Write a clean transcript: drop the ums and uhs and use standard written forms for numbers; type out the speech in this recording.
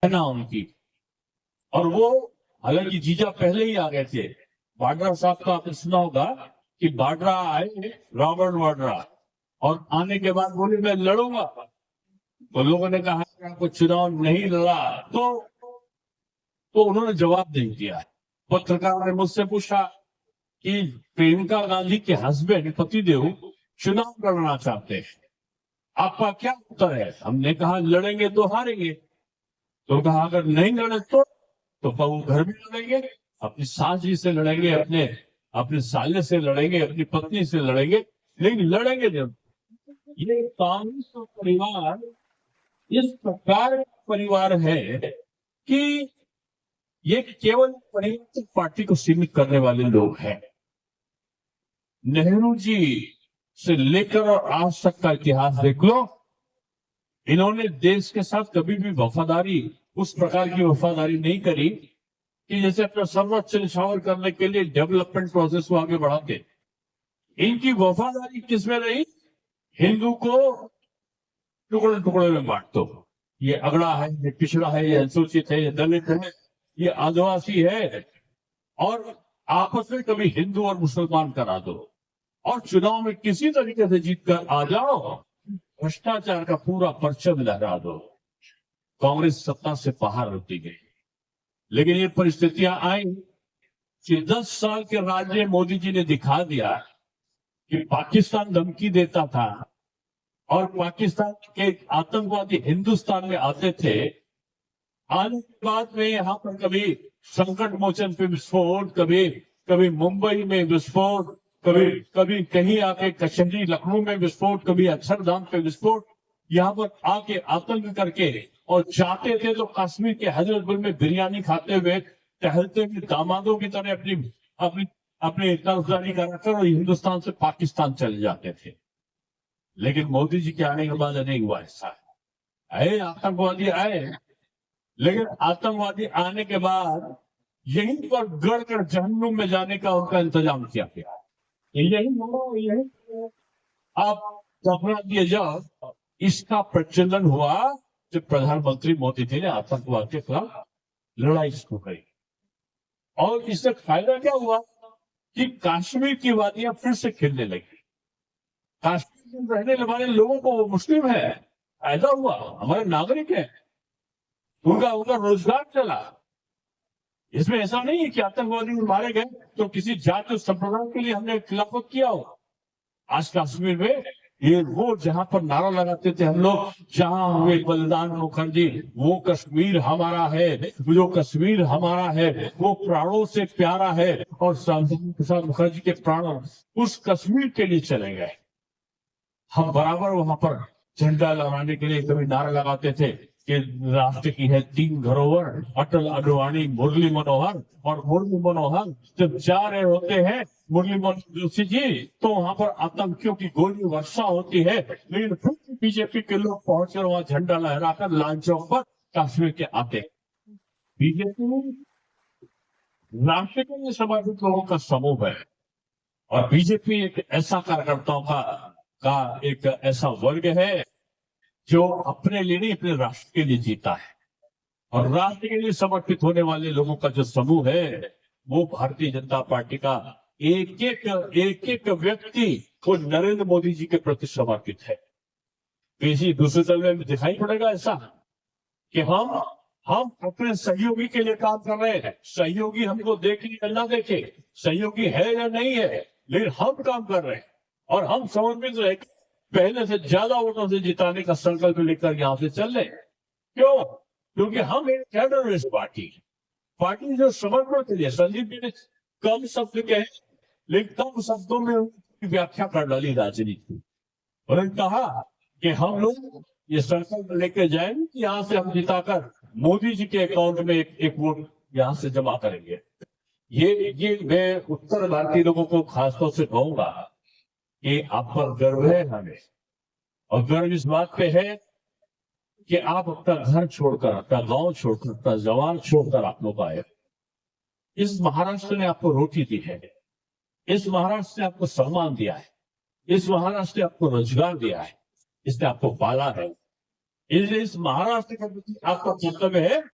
ना उनकी। और वो हालांकि जीजा पहले ही आ गए थे। वाड्रा साहब का आपने सुना होगा कि वाड्रा आए, रॉबर्ट वाड्रा, और आने के बाद बोले मैं लड़ूंगा। तो लोगों ने कहा कि आपको चुनाव नहीं लड़ा तो उन्होंने जवाब नहीं दिया। पत्रकार ने मुझसे पूछा कि प्रियंका गांधी के हस्बैंड पतिदेव चुनाव लड़ना चाहते हैं, आपका क्या उत्तर है? हमने कहा लड़ेंगे तो हारेंगे। तो कहा अगर नहीं लड़े तो वो घर में लड़ेंगे, अपनी सास जी से लड़ेंगे, अपने अपने साले से लड़ेंगे, अपनी पत्नी से लड़ेंगे, लेकिन लड़ेंगे जब। ये कांग्रेस का परिवार इस प्रकार का परिवार है कि ये केवल परिवर्तन पार्टी को सीमित करने वाले लोग हैं। नेहरू जी से लेकर और आज तक का इतिहास देख लो, इन्होंने देश के साथ कभी भी वफादारी, उस प्रकार की वफादारी नहीं करी कि जैसे अपना सर्वोच्च निछावर करने के लिए डेवलपमेंट प्रोसेस को आगे बढ़ाते। इनकी वफादारी किसमें रही? हिंदू को टुकड़े टुकड़े में बांट दो, ये अगड़ा है, ये पिछड़ा है, ये अनुसूचित है, ये दलित है, ये आदिवासी है, और आपस में कभी हिंदू और मुसलमान करा दो, और चुनाव में किसी तरीके से जीत कर आ जाओ, भ्रष्टाचार का पूरा परचम लहरा दो। कांग्रेस सत्ता से बाहर होती गई। लेकिन ये परिस्थितियां आई कि 10 साल के राज में मोदी जी ने दिखा दिया कि पाकिस्तान धमकी देता था और पाकिस्तान के आतंकवादी हिंदुस्तान में आते थे। आने के बाद में यहाँ पर कभी संकट मोचन पे विस्फोट, कभी कभी मुंबई में विस्फोट, कभी कभी कहीं आके कश्मीरी लखनऊ में विस्फोट, कभी अक्षरधाम पे विस्फोट, यहाँ पर आके आतंक करके, और जाते थे तो कश्मीर के हजरतपुर में बिरयानी खाते हुए, टहलते हुए दामादों की तरह अपनी अपनी अपनी कर्जदारी कराकर और हिंदुस्तान से पाकिस्तान चले जाते थे। लेकिन मोदी जी के आने के बाद नहीं हुआ ऐसा। आए आतंकवादी आए, लेकिन आतंकवादी आने के बाद यहीं पर गढ़ कर जहन्नुम में जाने का उनका इंतजाम किया गया। यही आप दफना दिए जाओ। इसका प्रचलन हुआ जब प्रधानमंत्री मोदी जी ने आतंकवाद के खिलाफ लड़ाई शुरू करी। और इससे फायदा क्या हुआ कि कश्मीर की वादियां फिर से खिलने लगी। कश्मीर में रहने वाले लोगों को, वो मुस्लिम है, फायदा हुआ, हमारे नागरिक है, उनका उनका रोजगार चला। इसमें ऐसा नहीं है कि आतंकवादी मारे गए तो किसी जाति और संप्रदाय के लिए हमने खिलाफत किया हो। आज कश्मीर में ये वो जहां पर नारा लगाते थे हम लोग, जहां हुए बलिदान मुखर्जी, वो कश्मीर हमारा है, जो कश्मीर हमारा है वो प्राणों से प्यारा है, और श्यामा प्रसाद मुखर्जी के प्राण उस कश्मीर के लिए चले गए। हम बराबर वहां पर झंडा लहराने के लिए कभी नारा लगाते थे कि राष्ट्र की है 3 धरोहर, अटल, आडवाणी, मुरली मनोहर। और मुरली मनोहर जब जा रहे होते हैं, मुरली मनोहर जोशी जी, तो वहां पर आतंकियों की गोली वर्षा होती है, लेकिन फिर बीजेपी के लोग पहुंचकर वहां झंडा लहराकर लाल चौक पर कश्मीर के आते। बीजेपी राष्ट्रीय समर्पित लोगों का समूह है, और बीजेपी एक ऐसा कार्यकर्ताओं का एक ऐसा वर्ग है जो अपने लिए नहीं, अपने राष्ट्र के लिए जीता है। और राष्ट्र के लिए समर्पित होने वाले लोगों का जो समूह है, वो भारतीय जनता पार्टी का एक एक व्यक्ति वो नरेंद्र मोदी जी के प्रति समर्पित है। किसी दूसरे दल में दिखाई पड़ेगा ऐसा कि हम अपने सहयोगी के लिए काम कर रहे हैं, सहयोगी हमको देखे या ना देखे, सहयोगी है या नहीं है, लेकिन हम काम कर रहे हैं और हम समर्पित रहे, पहले से ज्यादा वोटों से जिताने का संकल्प लेकर यहां से चल रहे। क्यों? क्योंकि हम एक कैडर पार्टी जो समर्पण के लिए, संदीप जी ने कम शब्द कहे लेकिन कम शब्दों में उनकी व्याख्या कर डाली राजनीति। उन्होंने कहा कि हम लोग ये संकल्प लेके जाएंगे कि यहां से हम जिताकर मोदी जी के अकाउंट में एक वोट यहां से जमा करेंगे। ये मैं उत्तर भारतीय लोगों को खासतौर से कहूंगा कि आप पर गर्व है हमें, और गर्व इस बात पे है कि आप अपना घर छोड़कर, अपना गांव छोड़कर, अपना जवान छोड़कर आप लोग आए। इस महाराष्ट्र ने आपको रोटी दी है, इस महाराष्ट्र ने आपको सम्मान दिया है, इस महाराष्ट्र ने आपको रोजगार दिया है, इसने आपको पाला है। इसलिए इस महाराष्ट्र के प्रति आपका कर्तव्य है